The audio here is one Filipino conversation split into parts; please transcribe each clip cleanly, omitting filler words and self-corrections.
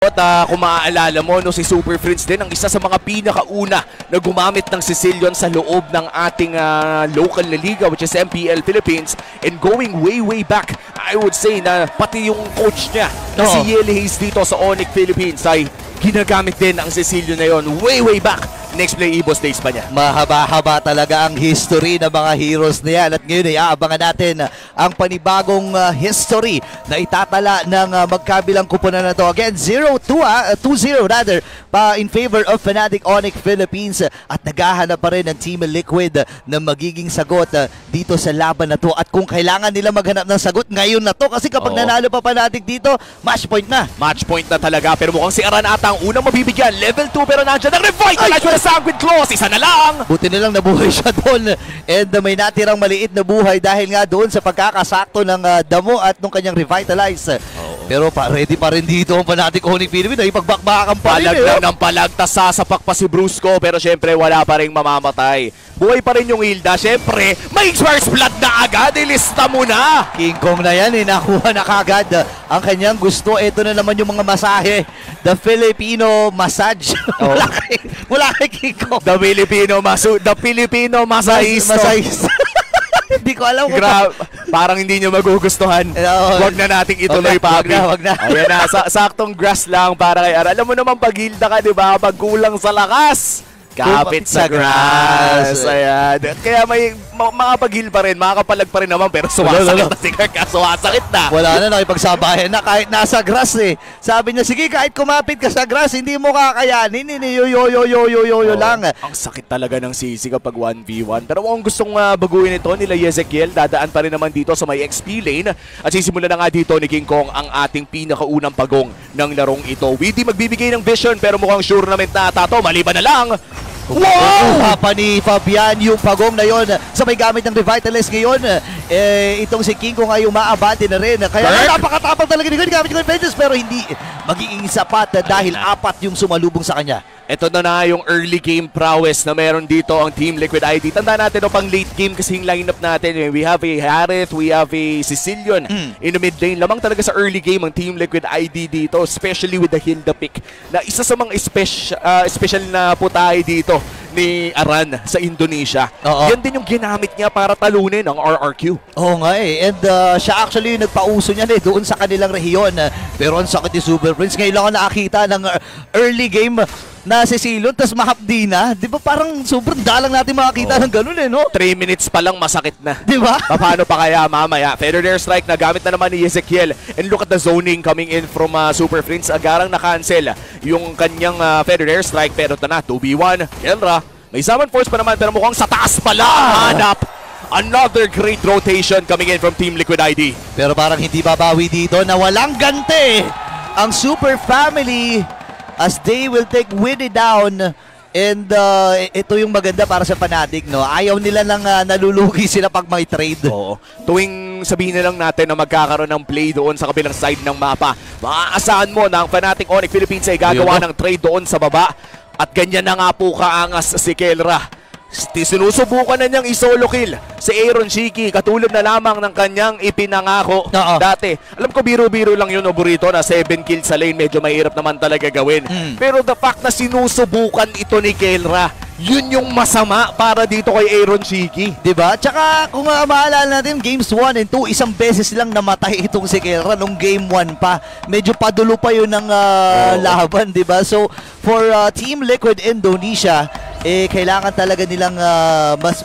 dapat kung maaalala mo, no, si Super Friends din ang isa sa mga pinakauna na gumamit ng Sicilian sa loob ng ating local na liga, which is MPL Philippines. And going way back, I would say na pati yung coach niya na si Yeli Hayes dito sa Onyx Philippines ay ginagamit din ang Sicilian na yon way back. Next play, Evo's days pa niya. Mahaba-haba talaga ang history ng mga heroes na yan. At ngayon ay aabangan natin ang panibagong history na itatala ng magkabilang kupunan na to. Again, 2-0 rather, in favor of Fnatic Onyx Philippines. At naghahanap pa rin ng Team Liquid na magiging sagot dito sa laban na to. At kung kailangan nila maghanap ng sagot ngayon na to, kasi kapag nanalo pa Fnatic dito, match point na. Match point na talaga. Pero mukhang si Aran ata ang unang mabibigyan. Level 2 pero nandiyan ang revitalize with a Sanguine Claws. Isa na lang. Buti nilang nabuhay siya doon. And may natirang maliit na buhay dahil nga doon sa pagkakasakto ng damo at nung kanyang revitalize. Pero ready pa rin dito ang Fnatic Onyx Philippines. Ay pagbakbakan pa rin. Palag lang ng palag. Tas sasapak pa si Brusco. Pero syempre wala pa rin mamamatay. Buhay pa rin yung Hilda. Syempre may first blood na agad. Ilista mo na. King Kong na yan. Nakuha na kagad ang kanyang gusto. Ito na naman yung mga masahe. The Filipino massage. Mula kay King Kong. The Filipino massage. Hindi ko alam kung parang hindi nyo magugustuhan. Wag na nating ituloy pa. Wag na. Ayan na, saktong grass lang para kay Ara. Alam mo naman pag Hilda ka, di ba? Pag kulang sa lakas, kapit sa grass. Ayan. Kaya may makapag-heal pa rin, makakapalag pa rin naman, pero sumasakit na si Kirk. Sumasakit na. Wala na, nakipagsabayan na kahit nasa grass eh. Sabi niya, sige, kahit kumapit ka sa grass, hindi mo kakayanin. Yo lang. Ang sakit talaga ng sisi kapag 1v1. Pero kung gustong baguhin ito nila Ezekiel, dadaan pa rin naman dito sa may XP lane. At sisimula na nga dito ni King Kong ang ating pinakaunang pagong ng larong ito. Witty magbibigay ng vision, pero mukhang sure naman na Tato, maliban na lang. Wow! Pa ni Fabian yung pagong na yon sa may gamit ng Revitalize ngayon. Itong si King Kong ay umaabante na rin. Kaya napakatapang talaga ni gamit yung advantage pero hindi magiging sapat dahil apat yung sumalubong sa kanya. Ito na yung early game prowess na meron dito ang Team Liquid ID. Tandaan natin pang late game kasi yung lineup natin. We have a Harith, we have a Sicilian in the mid lane. Lamang talaga sa early game ang Team Liquid ID dito, especially with the Hilda pick. Na isa sa mga special na putahe dito ni Aran sa Indonesia. Yan din yung ginamit niya para talunin ang RRQ. Oo nga eh. And siya actually nagpauso niya doon sa kanilang rehiyon. Pero ang sakit ni Super Prince. Ngayon lang ako nakakita ng early game na si Silon, tas mahapdi na. Di ba parang sobrang dalang natin makakita ng ganun eh, no? 3 minutes pa lang masakit na. Di ba? Paano pa kaya mamaya? Feather Air Strike na gamit na naman ni Ezekiel. And look at the zoning coming in from Super Prince. Agarang na-cancel yung kanyang Feather Air Strike. Pero ito na, 2v1. Kelra, may summon force pa naman pero mukhang sa taas pala hanap. Another great rotation coming in from Team Liquid ID. Pero parang hindi babawi dito na walang gante ang Super Family as they will take Witty down. And ito yung maganda para sa Fnatic, no? Ayaw nila nang nalulugi sila pag may trade. Oo. Tuwing sabihin na lang natin na magkakaroon ng play doon sa kabilang side ng mapa, maaasahan mo na ang Fnatic Onyx Philippines ay gagawa ng trade doon sa baba. At ganyan na nga po kaangas si Kelra. Sinusubukan na niyang isolo kill si Aaron Shiki, katulad na lamang ng kanyang ipinangako dati. Alam ko biro-biro lang yun, Burrito, na 7 kills sa lane, medyo mahirap naman talaga gawin. Pero the fact na sinusubukan ito ni Kelra, yun yung masama para dito kay Aaron Shiki. Diba? Tsaka kung maalala natin, games 1 and 2, isang beses lang namatay itong si Kelra nung game 1 pa. Medyo padulo pa yun ng laban, diba? So, for Team Liquid Indonesia, kailangan talaga nilang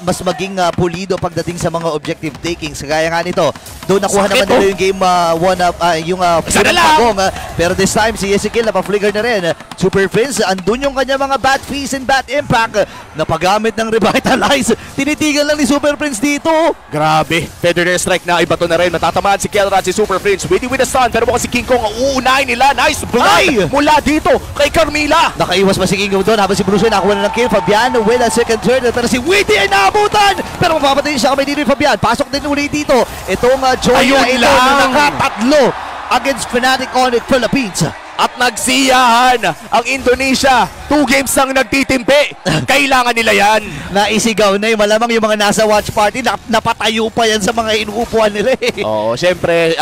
mas maging pulido pagdating sa mga objective takings. Kaya nga nito, doon nakuha naman nila yung game 1 yung pagong. Pero this time, si Ezekiel napafligger na rin. Super Prince, andun yung kanya mga bad fees and bad impact na paggamit ng Revitalize. Tinitigan lang ni Super Prince dito. Grabe. Feather Air Strike na iba to na rin. Matatamaan si Kelra at si Super Prince. Waiting with a stun. Pero mukhang si King Kong ang uunahin nila. Nice blood mula dito kay Carmilla. Nakaiwas pa si King Kong doon habang si Bruce nakuha na ng kill. Fabian with a second turn. Pero si Witty ay naabutan. Pero mapapatay siya kamay dito ni Fabian. Pasok din ulit dito. Itong Joya ito na nakatatlo against Fnatic Onyx Philippines. at nagsiyahan ang Indonesia. 2 games nang nagtitimpi. Kailangan nila yan. Naisigaw na malamang yung mga nasa watch party, napatayo pa yan sa mga inuupuan nila Oo, syempre,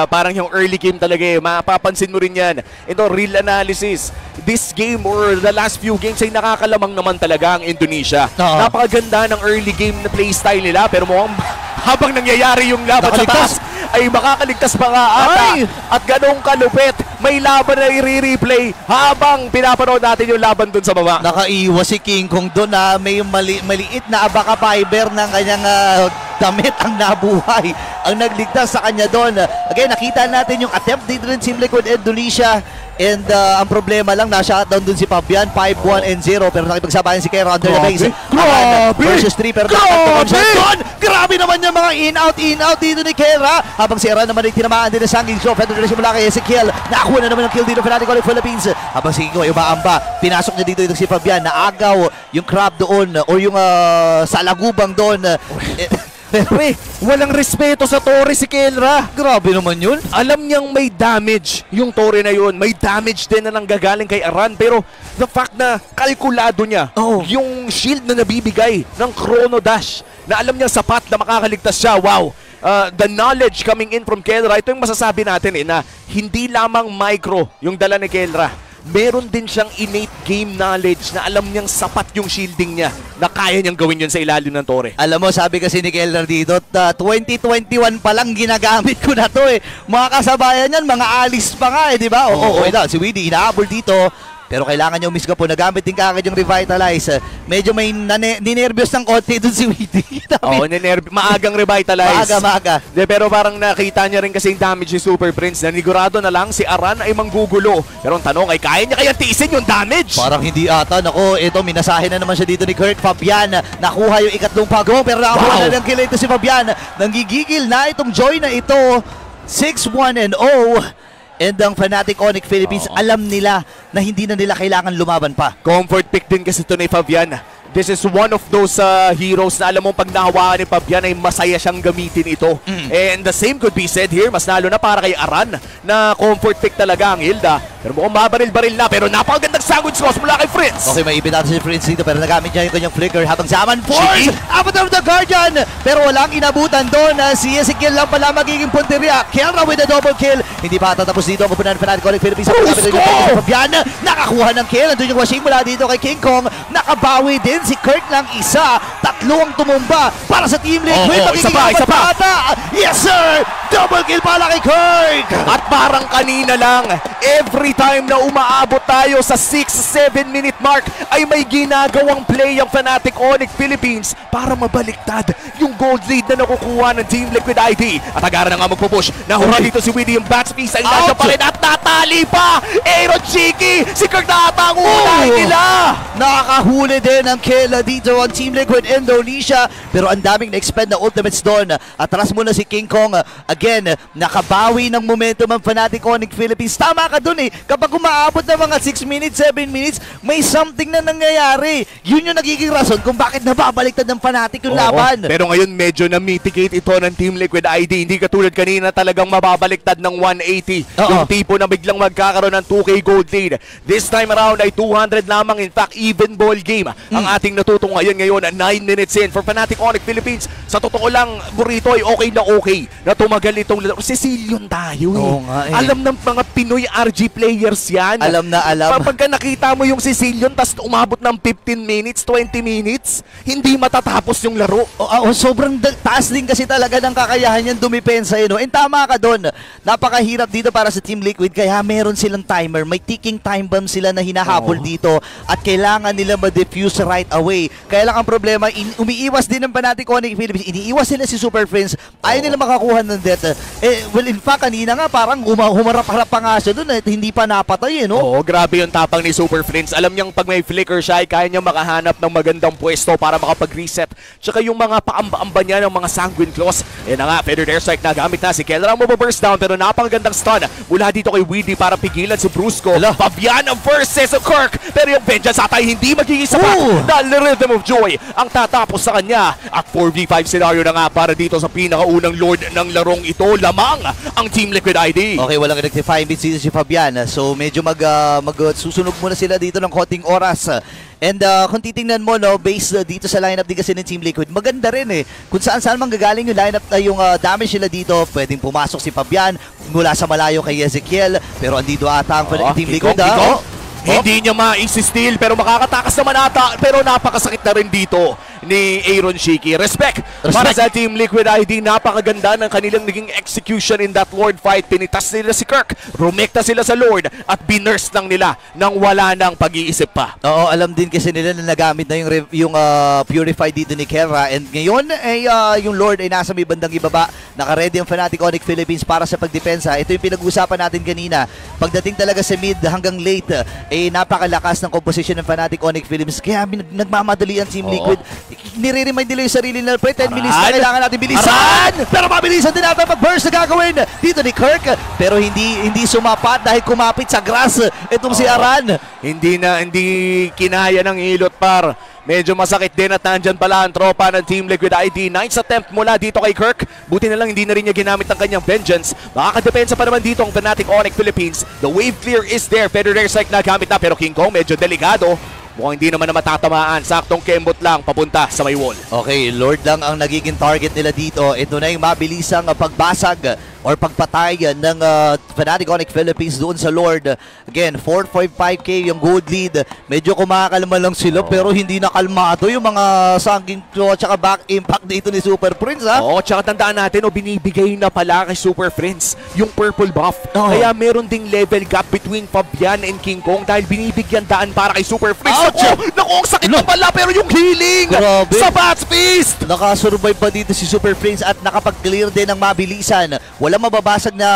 parang yung early game talaga mapapansin mo rin yan. Ito, real analysis. This game or the last few games ay nakakalamang naman talaga ang Indonesia. Napakaganda ng early game na playstyle nila, pero mukhang habang nangyayari yung laban sa taas, ay makakaligtas pa nga ata. At ganong kalupit, may laban na i-replay habang pinapanood natin yung laban dun sa baba. Nakaiwas si King Kong doon na may maliit na abaka fiber ng kanyang damit ang nabuhay. Ang nagligtas sa kanya doon. Again, nakita natin yung attempt dito rin Team Liquid Indonesia. And ang problema lang, na-shutdown dun si Fabian, 5-1-0. Pero nakipagsabayan si Kera under the base. Versus 3, pero grabe naman yung mga in-out dito ni Kera. Habang si Aran naman ay tinamaan din ng Sanging Show. Federation mula kay Ezekiel. Nakakuha na naman ng kill dito Fnatic Onyx Philippines. Habang si King ay umaamba. Pinasok niya dito itong si Fabian. Naagaw yung crab doon o yung salagubang doon. Pero walang respeto sa Torre si Kelra. Grabe naman yun. Alam niyang may damage yung Torre na yun. May damage din na nanggagaling kay Aran. Pero the fact na kalkulado niya yung shield na nabibigay ng Chrono Dash, na alam niyang sapat na makakaligtas siya. Wow. The knowledge coming in from Kelra, ito yung masasabi natin na hindi lamang micro yung dala ni Kelra. Meron din siyang innate game knowledge na alam niyang sapat yung shielding niya na kaya niyang gawin yun sa ilalim ng Torre. Alam mo, sabi kasi ni Kelra dito, 2021 pa lang ginagamit ko na to Mga kasabayan yan, mga alis pa nga di ba? Si Widdy, inaabol dito. Pero kailangan niya umisga po. Nagamit din kagad yung Revitalize. Medyo may ninervyos ng konti dun si Widdy. Maagang Revitalize. Maaga. Pero parang nakita niya rin kasi yung damage ni Super Prince. Nanigurado na lang si Aran ay manggugulo. Pero ang tanong ay kaya niya kaya tiisin yung damage? Parang hindi ata. Nako, ito minasahe na naman siya dito ni Kirk. Fabian, nakuha yung ikatlong pagong. Pero nakakuha na lang kill ito si Fabian. Nanggigigil na itong Joy na ito. 6-1-0. And ang Fnatic Onyx Philippines, alam nila na hindi na nila kailangan lumaban pa. Comfort pick din kasi ito ni Fabian. This is one of those heroes na alam mong pag nahawakan ni Fabian ay masaya siyang gamitin ito. And the same could be said here, mas lalo na para kay Aran na comfort pick talaga ang Hilda. Pero mukhang mabaril-baril na, pero napakagandang sandwich cross mula kay Fritz. Okay, may ipit natin si Fritz dito, pero nagamit niya yung kanyang flicker habang Zaman Force! Avatar of the Guardian! Pero walang inabutan doon. Si Ezekiel lang pala magiging punteriya. Kelra with a double kill. Hindi pa tatapos dito ang kupunan ng Fnatic Onyx Philippines. Fabian, nakakuha ng kill. Nandun yung washing mula dito kay King Kong. Nakabawi din si Kirk lang isa. Tatlo ang tumumba para sa Team Liquid. Isa pa. Yes sir! Double kill pala kay Kirk! At parang kanina lang, every time na umaabot tayo sa 6-7 minute mark ay may ginagawang play ang Fnatic Onyx Philippines para mabaliktad yung gold lead na nakukuha ng Team Liquid ID. At agara na nga magpupush. Nahura dito si Widdy, yung bat piece ay nasa pa rin at natali pa! Aaron Cheeky! Si Kirk na ata ang unahin nila! Nakakahuli din ang kill dito ang Team Liquid Indonesia, pero ang daming na-expend na ultimates doon. Atras muna si King Kong. Again, nakabawi ng momentum ang Fnatic Onyx Philippines. Tama ka dun kapag umaabot ng mga 6 minutes, 7 minutes, may something na nangyayari. Yun yung nagiging rason kung bakit nababaliktad ng Fnatic yung laban. Pero ngayon medyo na-mitigate ito ng Team Liquid ID. Hindi katulad kanina talagang mababaliktad ng 180. Yung tipo na biglang magkakaroon ng 2K gold lead. This time around ay 200 lamang. In fact, even ball game ang ating natutong ngayon 9 minutes in for Fnatic Onyx Philippines. Sa totoo lang, Burrito ay okay na tumagal itong laro. Sicilian tayo Alam ng mga Pinoy RG players yan. Alam na alam. Pagka nakita mo yung Sicilian tas umabot ng 15 minutes, 20 minutes, hindi matatapos yung laro. Sobrang taas din kasi talaga ng kakayahan yan dumipensa And tama ka doon. Napakahirap dito para sa Team Liquid kaya meron silang timer. May ticking time bomb sila na hinahabol dito at kailangan nila ma-defuse right away. Kaya lang ang problema, umiiwas din ng Fnatic Onyx Philippines. Iniiwas nila si Super Prince. Ayaw nila makakuha ng death. Well, in fact, kanina nga parang humarap-harap pa nga siya doon hindi pa napatay grabe yung tapang ni Super Prince. Alam niyang pag may flicker siya ay kaya niya makahanap ng magandang pwesto para makapag-reset. Tsaka yung mga paamba-amba niya ng mga sanguine claws. Na nga, feathered airstrike na gamit na. Si Kelra mababurst down pero napakagandang stun mula dito kay Widdy para pigilan si Brusco. Fabian versus Kirk. Pero yung vengeance atay hindi magiging sapat. Dahil the Rhythm of Joy ang matapos sa kanya. At 4v5 scenario na nga para dito sa pinakaunang Lord ng larong ito. Lamang ang Team Liquid ID. Okay, walang rectifying bits dito si Fabian. So medyo susunog muna sila dito ng konting oras. And kung titingnan mo, no, based dito sa lineup din kasi ng Team Liquid, maganda rin eh. Kung saan manggagaling yung lineup, yung damage nila dito, pwedeng pumasok si Fabian mula sa malayo kay Ezekiel. Pero andito ata ang Team Liquid. Hindi niya ma-steal pero makakatakas naman ata. Pero napakasakit na rin dito ni Aaron Shiki. Respect para sa Team Liquid ID. Napakaganda ng kanilang naging execution in that Lord fight. Pinitas nila si Kirk, rumekta sila sa Lord at binurst lang nila nang wala nang pag-iisip pa. Oo, alam din kasi nila na nagamit na yung Purify dito ni Kera. And ngayon ay yung Lord ay nasa may bandang ibaba. Naka-ready ang Fnatic Onyx Philippines para sa pagdepensa. Ito yung pinag-usapan natin kanina. Pagdating talaga sa mid hanggang late, napakalakas ng composition ng Fnatic Onyx Philippines. Kaya nagmamadali ang Team Liquid. Nire-remind nila yung sarili nila. 10 minutes na kailangan natin bilisan. Pero mabilisan din natin mag-burst na gagawin dito ni Kirk. Pero hindi sumapat dahil kumapit sa grass itong si Aran. Hindi kinaya ng hilot par. Medyo masakit din at nandyan pala ang tropa ng Team Liquid ID. Nice attempt mula dito kay Kirk. Buti na lang hindi na rin niya ginamit ang kanyang vengeance. Makakadepensa pa naman dito ang Fnatic Onyx Philippines. The wave clear is there. Federer strike na gamit na pero King Kong medyo delikado. Mukhang hindi naman na matatamaan. Saktong kembot lang papunta sa may wall. Okay, Lord lang ang nagiging target nila dito. Ito na yung mabilisang pagbasag or pagpatay ng Fnatic Onyx Philippines doon sa Lord. Again, 4.5k yung gold lead. Medyo kumakalma lang sila pero hindi na kalmado yung mga sangking claw at back impact dito ni Super Prince. Oo, tsaka tandaan natin, binibigay na pala kay Super Prince yung purple buff. Kaya meron ding level gap between Fabian and King Kong dahil binibigyan daan para kay Super Prince. Naku, ang sakit na pala pero yung healing sa Bats Feast. Nakasurvive pa dito si Super Prince at nakapag-clear din ng mabilisan. Walang mababasag na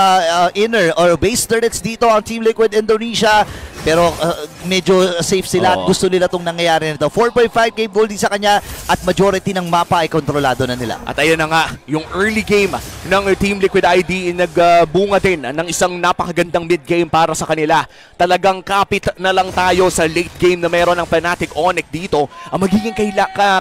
inner or base turrets dito ang Team Liquid Indonesia. Pero medyo safe sila at gusto nila itong nangyayari nito. 4.5k gold sa kanya at majority ng mapa ay kontrolado na nila. At ayun na nga, yung early game ng Team Liquid ID nagbunga din ng isang napakagandang mid game para sa kanila. Talagang kapit na lang tayo sa late game na meron ng Fnatic Onyx dito. Ang magiging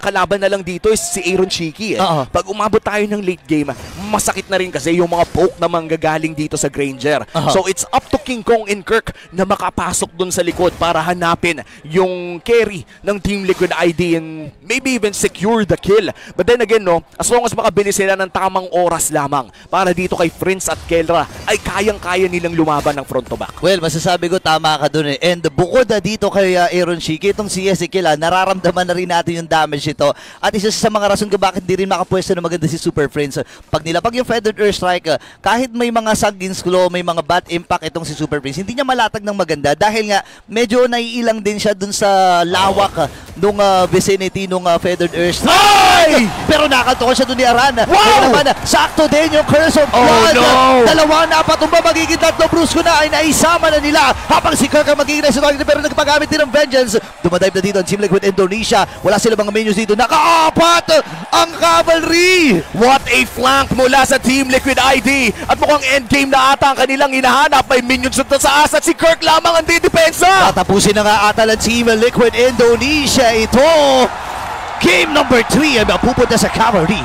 kalaban na lang dito is si Aaron Shiki. Pag umabot tayo ng late game, masakit na rin kasi yung mga poke na manggagaling dito sa Granger. So it's up to King Kong and Kirk na makapasok doon sa likod para hanapin yung carry ng Team Liquid ID and maybe even secure the kill. But then again, as long as makabili sila ng tamang oras lamang para dito kay Prince at Kelra, ay kayang-kaya nilang lumaban ng front to back. Well, masasabi ko tama ka dun eh. And bukod dito kay Aaron Shiki, itong si Ezekiel, nararamdaman na rin natin yung damage ito. At isa sa mga rason kung bakit di rin makapwesto na maganda si Super Prince. Pag nilapag yung Feathered Earth Strike, kahit may mga Sangin Claw, may mga bad impact itong si Super Prince, hindi niya malatag ng maganda dahil nga medyo naiilang din siya dun sa lawak nung vicinity nung Feathered Earth Strike. Pero nakatukan siya dun ni Aran. Wow! Naman, sakto din yung Curse of Blood. Dalawa na patumba, magiging tatlo. Bruce ko na ay naisama na nila habang si Kirk ang magiging nasa target pero nagpagamit din ng vengeance. Dumadive na dito ang Team Liquid Indonesia. Wala sila mga minions dito. Nakaapat ang cavalry. What a flank mula sa Team Liquid ID. At mukhang endgame na ata ang kanilang hinahanap. May minions na sa asat. Si Kirk lamang ang didepensa. Tatapusin na nga ata ng Team Liquid Indonesia ito. Game number 3 ay mapupunta sa cavalry.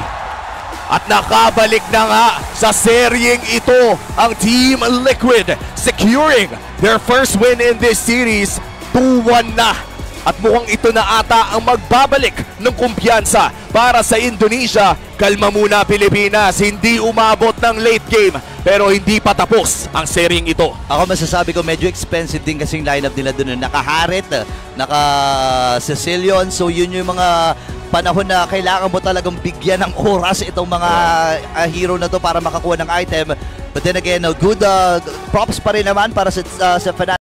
At nakabalik na nga sa seryeng ito ang Team Liquid, securing their first win in this series. 2-1 na. At mukhang ito na ata ang magbabalik ng kumpiyansa para sa Indonesia. Kalma muna Pilipinas, hindi umabot ng late game pero hindi pa tapos ang seryeng ito. Ako masasabi ko medyo expensive din kasing lineup nila doon. Naka-Harit, naka-Sicilian, so yun yung mga panahon na kailangan mo talagang bigyan ng oras itong mga hero na to para makakuha ng item. But then again, good props pa rin naman para sa Fnatic.